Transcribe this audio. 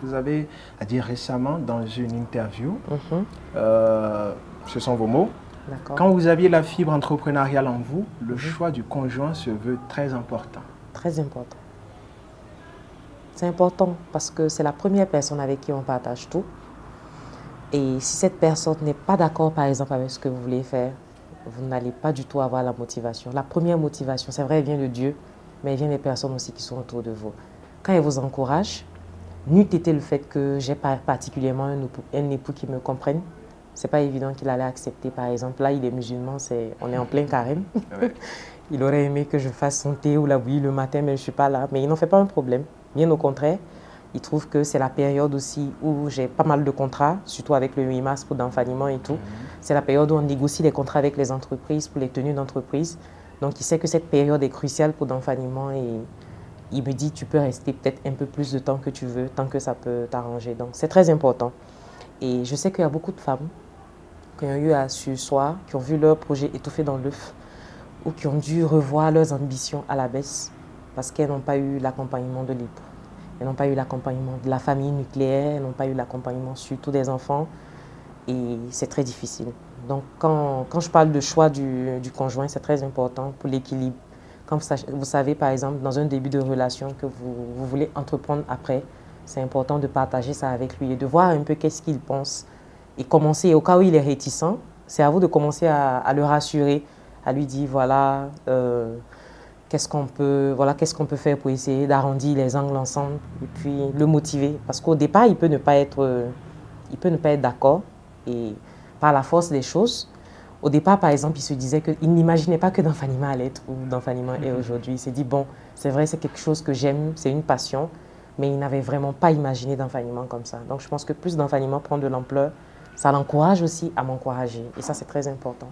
Vous avez dit récemment dans une interview, ce sont vos mots, quand vous aviez la fibre entrepreneuriale en vous, le choix du conjoint se veut très important. Très important. C'est important parce que c'est la première personne avec qui on partage tout. Et si cette personne n'est pas d'accord, par exemple, avec ce que vous voulez faire, vous n'allez pas du tout avoir la motivation. La première motivation, c'est vrai, elle vient de Dieu, mais elle vient des personnes aussi qui sont autour de vous. Quand elle vous encourage, n'eût été le fait que j'ai particulièrement un époux qui me comprenne. C'est pas évident qu'il allait accepter, par exemple. Là, il est musulman, on est en plein carême. Ouais. Il aurait aimé que je fasse son thé ou la bouillie le matin, mais je ne suis pas là. Mais il n'en fait pas un problème. Bien au contraire, il trouve que c'est la période aussi où j'ai pas mal de contrats, surtout avec le 8 mars pour d'enfaniment et tout. C'est la période où on négocie les contrats avec les entreprises pour les tenues d'entreprise. Donc, il sait que cette période est cruciale pour d'enfaniment et il me dit, tu peux rester peut-être un peu plus de temps que tu veux, tant que ça peut t'arranger. Donc, c'est très important. Et je sais qu'il y a beaucoup de femmes qui ont eu à surseoir, qui ont vu leur projet étouffé dans l'œuf ou qui ont dû revoir leurs ambitions à la baisse parce qu'elles n'ont pas eu l'accompagnement de l'époux. Elles n'ont pas eu l'accompagnement de la famille nucléaire, elles n'ont pas eu l'accompagnement surtout des enfants et c'est très difficile. Donc, quand je parle de choix du conjoint, c'est très important pour l'équilibre. Quand vous savez, par exemple, dans un début de relation que vous voulez entreprendre après, c'est important de partager ça avec lui et de voir un peu qu'est-ce qu'il pense. Et commencer, au cas où il est réticent, c'est à vous de commencer à le rassurer, à lui dire, voilà, qu'est-ce qu'on peut faire pour essayer d'arrondir les angles ensemble et puis le motiver. Parce qu'au départ, il peut ne pas être d'accord et par la force des choses. Au départ, par exemple, il se disait qu'il n'imaginait pas que d'enfaniment allait être où d'enfaniment est aujourd'hui. Il s'est dit, bon, c'est vrai, c'est quelque chose que j'aime, c'est une passion, mais il n'avait vraiment pas imaginé d'enfaniment comme ça. Donc, je pense que plus d'enfaniment prend de l'ampleur, ça l'encourage aussi à m'encourager. Et ça, c'est très important.